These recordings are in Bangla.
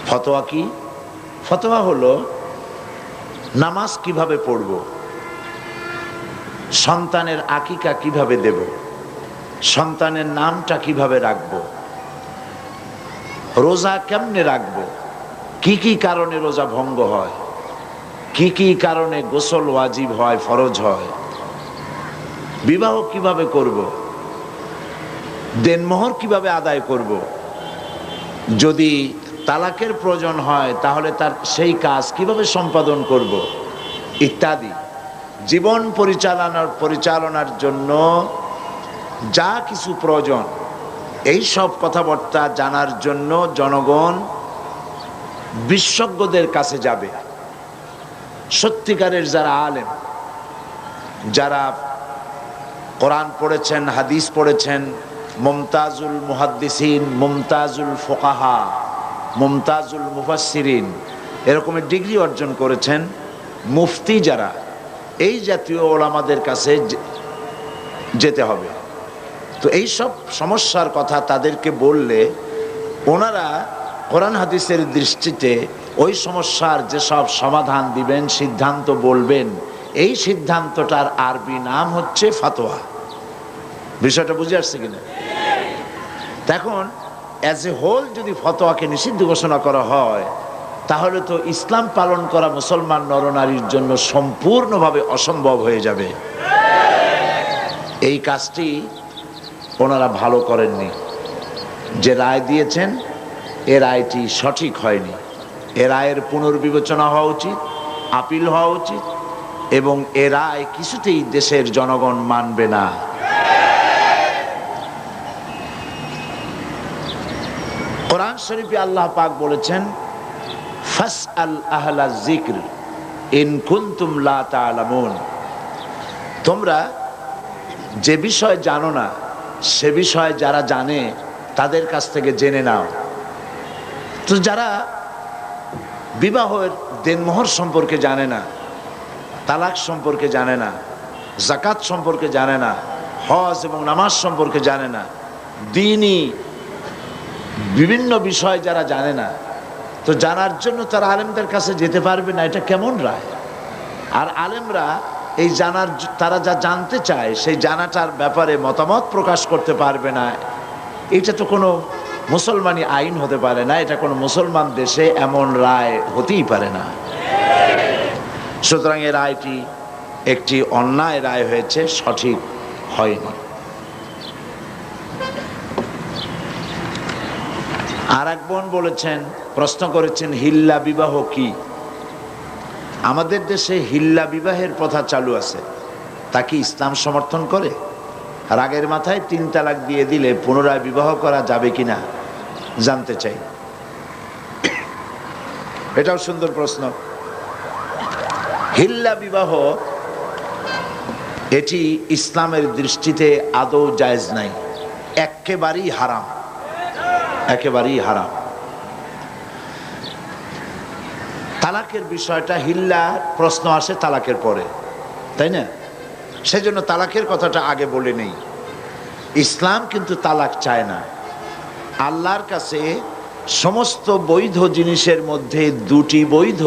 ফতোয়া কি? ফতোয়া হলো নামাজ কিভাবে পড়ব, সন্তানের আকিকা কিভাবে দেব, সন্তানের নামটা কিভাবে রাখব, রোজা কেমনে রাখব, কি কি কারণে রোজা ভঙ্গ হয়, কি কি কারণে গোসল ওয়াজিব হয়, ফরজ হয়, বিবাহ কিভাবে করব, দেনমোহর কিভাবে আদায় করব, যদি তালাকের প্রয়োজন হয় তাহলে তার সেই কাজ কিভাবে সম্পাদন করব ইত্যাদি। জীবন পরিচালনার জন্য যা কিছু প্রয়োজন এই সব কথাবার্তা জানার জন্য জনগণ বিশেষজ্ঞদের কাছে যাবে। সত্যিকারের যারা আলেম, যারা কোরআন পড়েছেন, হাদিস পড়েছেন, মুমতাজুল মুহাদ্দিসিন, মুমতাজুল ফুকাহা, মুমতাজুল মুফাসসিরিন এরকমের ডিগ্রি অর্জন করেছেন, মুফতি যারা, এই জাতীয় ওলামাদের কাছে যেতে হবে। তো এই সব সমস্যার কথা তাদেরকে বললে ওনারা কোরআন হাদিসের দৃষ্টিতে ওই সমস্যার যেসব সমাধান দিবেন, সিদ্ধান্ত বলবেন, এই সিদ্ধান্তটার আরবি নাম হচ্ছে ফতোয়া। বিষয়টা বুঝে আসছে কিনা? এখন অ্যাজ এ হোল যদি ফতোয়াকে নিষিদ্ধ ঘোষণা করা হয় তাহলে তো ইসলাম পালন করা মুসলমান নরনারীর জন্য সম্পূর্ণভাবে অসম্ভব হয়ে যাবে। এই কাজটি ওনারা ভালো করেননি। যে রায় দিয়েছেন এ রায়টি সঠিক হয়নি। এ রায়ের পুনর্বিবেচনা হওয়া উচিত, আপিল হওয়া উচিত, এবং এ রায় কিছুতেই দেশের জনগণ মানবে না। কোরআন শরীফে আল্লাহ পাক বলেছেন, ফাসআল আহলা যিকর ইন কুনতুম লা তা'লামুন, তোমরা যে বিষয় জানো না সে বিষয় যারা জানে তাদের কাছ থেকে জেনে নাও। তো যারা বিবাহের দেনমোহর সম্পর্কে জানে না, তালাক সম্পর্কে জানে না, যাকাত সম্পর্কে জানে না, হজ এবং নামাজ সম্পর্কে জানে না, দ্বীনি বিভিন্ন বিষয় যারা জানে না, তো জানার জন্য তারা আলেমদের কাছে যেতে পারবে না। এটা কেমন রায়? আর আলেমরা এই জানার, তারা যা জানতে চায় সেই জানাটার ব্যাপারে মতামত প্রকাশ করতে পারবে না। এটা তো কোনো মুসলমানি আইন হতে পারে না, এটা কোনো মুসলমান দেশে এমন রায় হতেই পারে না। সুতরাং এই রায়টি একটি অন্যায় রায় হয়েছে, সঠিক হয়নি। আর এক বোন বলেছেন, প্রশ্ন করেছেন, হিল্লা বিবাহ কি? আমাদের দেশে হিল্লা বিবাহের প্রথা চালু আছে, তা কি ইসলাম সমর্থন করে? রাগের মাথায় 3 তালাক দিয়ে দিলে পুনরায় বিবাহ করা যাবে কিনা জানতে চাই। এটাও সুন্দর প্রশ্ন। হিল্লা বিবাহ এটি ইসলামের দৃষ্টিতে আদৌ জায়েজ নাই, একেবারেই হারাম, একেবারেই হারাম। তালাকের বিষয়টা, হিল্লা প্রশ্ন আসে তালাকের পরে, তাই না? সেজন্য তালাকের কথাটা আগে বলে নেই। ইসলাম কিন্তু তালাক চায় না। আল্লাহর কাছে সমস্ত বৈধ জিনিসের মধ্যে 2টি বৈধ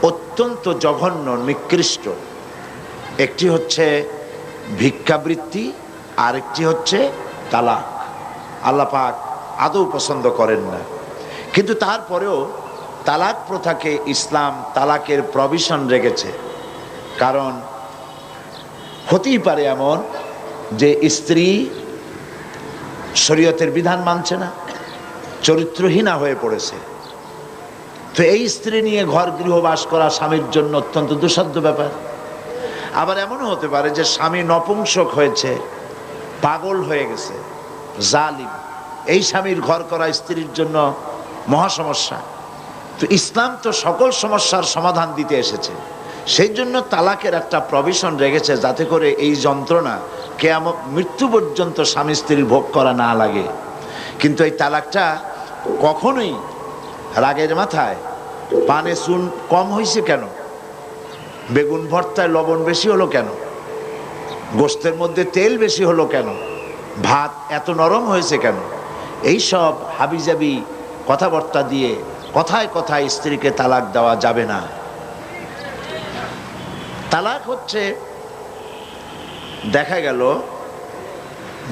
অত্যন্ত জঘন্য, নিকৃষ্ট। একটি হচ্ছে ভিক্ষাবৃত্তি, আরেকটি হচ্ছে তালাক। আল্লাহ পাক আদৌ পছন্দ করেন না। কিন্তু তারপরেও তালাক প্রথাকে ইসলাম তালাকের প্রভিশন রেখেছে। কারণ হতেই পারে এমন যে স্ত্রী শরীয়তের বিধান মানছে না, চরিত্রহীনা হয়ে পড়েছে। তো এই স্ত্রী নিয়ে ঘর গৃহবাস করা স্বামীর জন্য অত্যন্ত দুঃসাধ্য ব্যাপার। আবার এমনও হতে পারে যে স্বামী নপুংসক হয়েছে, পাগল হয়ে গেছে, জালিম। এই স্বামীর ঘর করা স্ত্রীর জন্য মহা সমস্যা। তো ইসলাম তো সকল সমস্যার সমাধান দিতে এসেছে, সেই জন্য তালাকের একটা প্রভিশন রেখেছে, যাতে করে এই যন্ত্রণা কিয়ামত মৃত্যু পর্যন্ত স্বামী স্ত্রীর ভোগ করা না লাগে। কিন্তু এই তালাকটা কখনোই রাগের মাথায়, পানে চুন কম হয়েছে কেন, বেগুন ভর্তায় লবণ বেশি হলো কেন, গোশতের মধ্যে তেল বেশি হলো কেন, ভাত এত নরম হয়েছে কেন, এই সব হাবিজাবি কথাবার্তা দিয়ে কথায় কথায় স্ত্রীকে তালাক দেওয়া যাবে না। তালাক হচ্ছে, দেখা গেল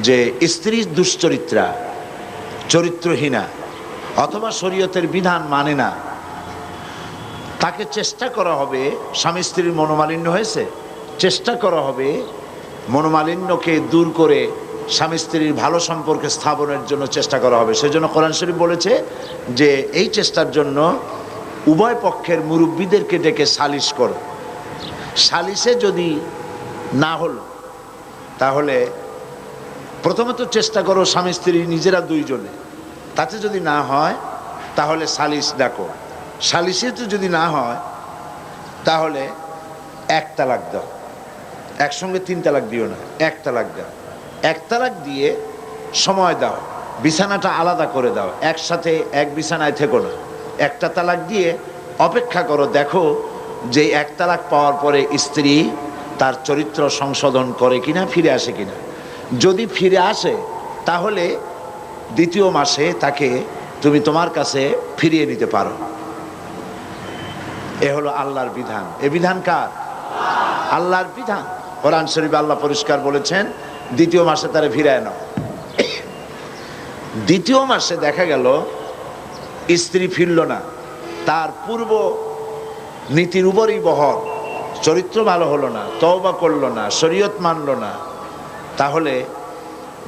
যে স্ত্রী দুশ্চরিত্রা, চরিত্রহীনা, অথবা শরীয়তের বিধান মানে না, তাকে চেষ্টা করা হবে, স্বামী স্ত্রীর মনোমালিন্য হয়েছে, চেষ্টা করা হবে মনোমালিন্যকে দূর করে স্বামী স্ত্রীর ভালো সম্পর্কে স্থাপনের জন্য চেষ্টা করা হবে। সেজন্য কোরআন শরীফ বলেছে যে এই চেষ্টার জন্য উভয় পক্ষের মুরব্বীদেরকে ডেকে সালিশ করো। সালিশে যদি না হলো তাহলে প্রথমত চেষ্টা করো স্বামী স্ত্রী নিজেরা দুইজনে, তাতে যদি না হয় তাহলে সালিশ ডাকো। সালিশে তো যদি না হয় তাহলে এক তালাক দাও, একসঙ্গে 3 তালাক দিও না, 1 তালাক দাও। 1 তালাক দিয়ে সময় দাও, বিছানাটা আলাদা করে দাও, একসাথে এক বিছানায় থেকো না। 1টা তালাক দিয়ে অপেক্ষা করো, দেখো যে 1 তালাক পাওয়ার পরে স্ত্রী তার চরিত্র সংশোধন করে কিনা, ফিরে আসে কিনা। যদি ফিরে আসে তাহলে 2য় মাসে তাকে তুমি তোমার কাছে ফিরিয়ে নিতে পারো। এ হলো আল্লাহর বিধান। এ বিধান কার? আল্লাহর বিধান। কোরআন শরীফে আল্লাহ পরিষ্কার বলেছেন 2য় মাসে তারে ফিরায় নাও। 2য় মাসে দেখা গেল স্ত্রী ফিরল না, তার পূর্ব নীতির উপরই বহর, চরিত্র ভালো হলো না, তওবা করলো না, শরীয়ত মানলো না, তাহলে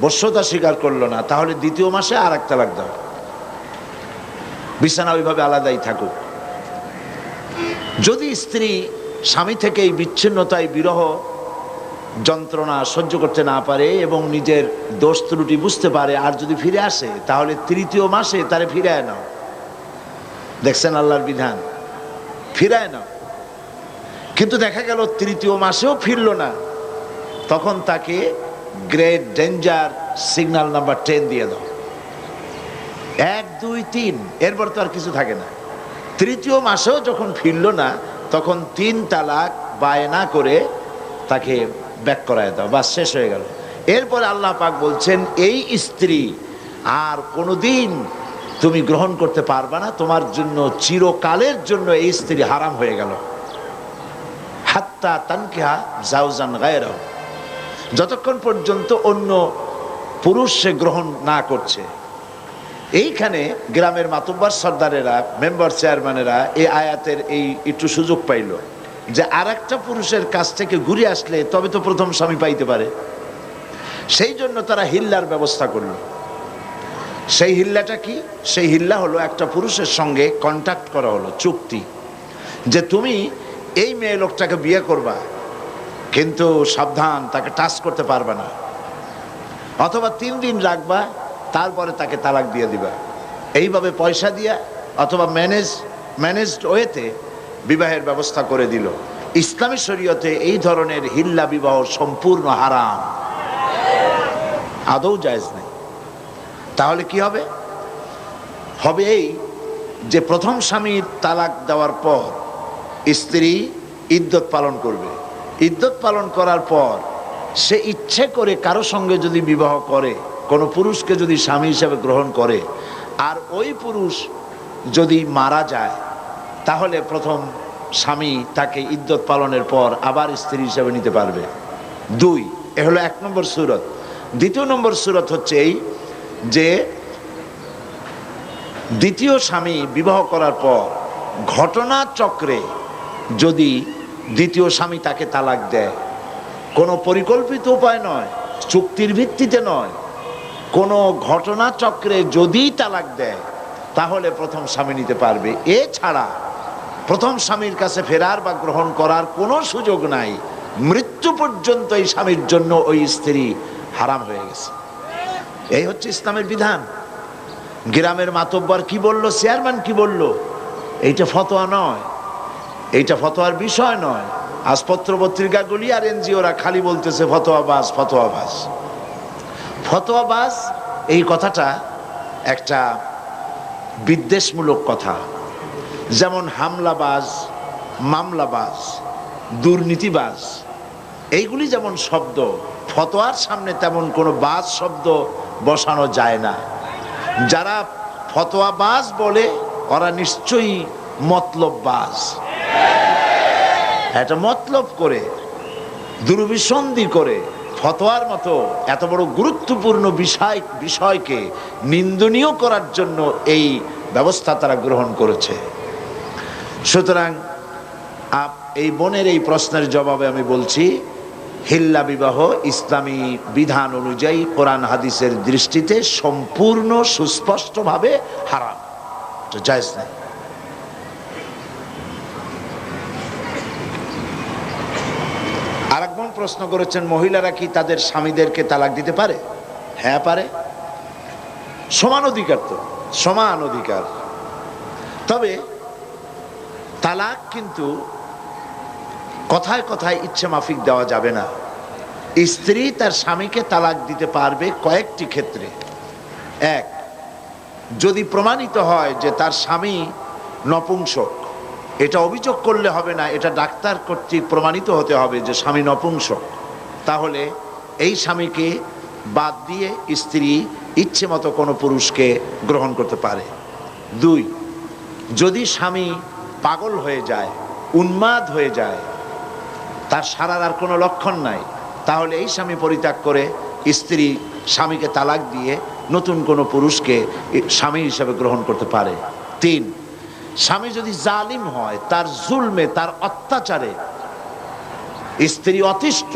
বশ্যতা স্বীকার করলো না, তাহলে 2য় মাসে আর 1 তালাক দাও, বিছানা ওইভাবে আলাদাই থাকুক। যদি স্ত্রী স্বামী থেকে এই বিচ্ছিন্নতায় বিরহ যন্ত্রণা সহ্য করতে না পারে এবং নিজের দোষ ত্রুটি বুঝতে পারে আর যদি ফিরে আসে, তাহলে 3য় মাসে তারে ফিরায় নাও। দেখছেন আল্লাহর বিধান, ফিরায় নাও। কিন্তু দেখা গেল 3য় মাসেও ফিরল না, তখন তাকে গ্রেট ডেঞ্জার সিগন্যাল নাম্বার 10 দিয়ে দাও। 1 2 3, এরপর তো আর কিছু থাকে না। 3য় মাসেও যখন ফিরল না, তখন 3 তালাক বায়না করে তাকে ব্যাক করায় দাও, বাস শেষ হয়ে গেল। এরপরে আল্লাহ পাক বলছেন এই স্ত্রী আর কোনোদিন তুমি গ্রহণ করতে পারবা না, তোমার জন্য চিরকালের জন্য এই স্ত্রী হারাম হয়ে গেল। হাত্তা তানকিহা জাওজান গায়রাহু, যতক্ষণ পর্যন্ত অন্য পুরুষ সে গ্রহণ না করছে। এইখানে গ্রামের মাতব্বর সর্দারেরা, মেম্বার চেয়ারম্যানেরা এই আয়াতের এই একটু সুযোগ পাইল যে আর একটা পুরুষের কাছ থেকে ঘুরে আসলে তবে তো প্রথম স্বামী পাইতে পারে। সেই জন্য তারা হিল্লার ব্যবস্থা করল। সেই হিল্লাটা কি? সেই হিল্লা হলো একটা পুরুষের সঙ্গে কন্ট্যাক্ট করা হলো, চুক্তি, যে তুমি এই মেয়ে লোকটাকে বিয়ে করবা, কিন্তু সাবধান, তাকে টাচ করতে পারবে না, অথবা 3 দিন রাখবা, তারপরে তাকে তালাক দিয়ে দিবা। এইভাবে পয়সা দিয়া অথবা ম্যানেজড ওয়েতে বিবাহের ব্যবস্থা করে দিল। ইসলামী শরীয়তে এই ধরনের হিল্লা বিবাহ সম্পূর্ণ হারাম, আদৌ জায়েজ নেই। তাহলে কি হবে? হবে এই যে প্রথম স্বামীর তালাক দেওয়ার পর স্ত্রী ইদ্যত পালন করবে। ইদ্যত পালন করার পর সে ইচ্ছে করে কারো সঙ্গে যদি বিবাহ করে, কোনো পুরুষকে যদি স্বামী হিসেবে গ্রহণ করে, আর ওই পুরুষ যদি মারা যায়, তাহলে প্রথম স্বামী তাকে ইদ্যত পালনের পর আবার স্ত্রী হিসেবে নিতে পারবে। 2, এ হলো 1 নম্বর সূরত। 2য় নম্বর সূরত হচ্ছে এই যে 2য় স্বামী বিবাহ করার পর ঘটনা চক্রে যদি 2য় স্বামী তাকে তালাক দেয়, কোনো পরিকল্পিত উপায় নয়, চুক্তির ভিত্তিতে নয়, কোনো ঘটনা চক্রে যদি তালাক দেয়, তাহলে প্রথম স্বামী নিতে পারবে। এছাড়া প্রথম স্বামীর কাছে ফেরার বা গ্রহণ করার কোনো সুযোগ নাই। মৃত্যু পর্যন্ত এই স্বামীর জন্য ওই স্ত্রী হারাম হয়ে গেছে। এই হচ্ছে ইসলামের বিধান। গ্রামের মাতব্বর কি বলল, চেয়ারম্যান কি বলল, এইটা ফতোয়া নয়, এইটা ফতোয়ার বিষয় নয়। আজ পত্র পত্রিকাগুলি আর এনজিওরা খালি বলতেছে ফতোয়াবাজ ফতোয়াবাজ ফতোয়াবাজ। এই কথাটা একটা বিদ্বেষমূলক কথা। যেমন হামলাবাজ, মামলাবাজ, দুর্নীতিবাজ, এইগুলি যেমন শব্দ, ফতোয়ার সামনে তেমন কোনো বাজ শব্দ বসানো যায় না। যারা ফতোয়াবাজ বলে ওরা নিশ্চয়ই মতলববাজ। এটা মতলব করে দুর্বিসন্ধি করে ফতোয়ার মতো এত বড় গুরুত্বপূর্ণ বিষয়কে নিন্দনীয় করার জন্য এই ব্যবস্থা তারা গ্রহণ করেছে। সুতরাং এই বোনের এই প্রশ্নের জবাবে আমি বলছি, হিল্লা বিবাহ ইসলামী বিধান অনুযায়ী কোরআন হাদিসের দৃষ্টিতে সম্পূর্ণ সুস্পষ্টভাবে হারাম, তো জায়েজ নেই। আরেকজন প্রশ্ন করেছেন, মহিলারা কি তাদের স্বামীদেরকে তালাক দিতে পারে? হ্যাঁ পারে, সমান অধিকার, তো সমান অধিকার। তবে তালাক কিন্তু কথায় কথায় ইচ্ছে মাফিক দেওয়া যাবে না। স্ত্রী তার স্বামীকে তালাক দিতে পারবে কয়েকটি ক্ষেত্রে। এক, যদি প্রমাণিত হয় যে তার স্বামী নপুংসক, এটা অভিযোগ করলে হবে না, এটা ডাক্তার কর্তৃক প্রমাণিত হতে হবে যে স্বামী নপুংসক, তাহলে এই স্বামীকে বাদ দিয়ে স্ত্রী ইচ্ছে মতো কোনো পুরুষকে গ্রহণ করতে পারে। দুই, যদি স্বামী পাগল হয়ে যায়, উন্মাদ হয়ে যায়, তার সারার আর কোনো লক্ষণ নাই, তাহলে এই স্বামী পরিত্যাগ করে স্ত্রী স্বামীকে তালাক দিয়ে নতুন কোনো পুরুষকে স্বামী হিসেবে গ্রহণ করতে পারে। তিন, স্বামী যদি জালিম হয়, তার জুলমে, তার অত্যাচারে স্ত্রী অতিষ্ঠ,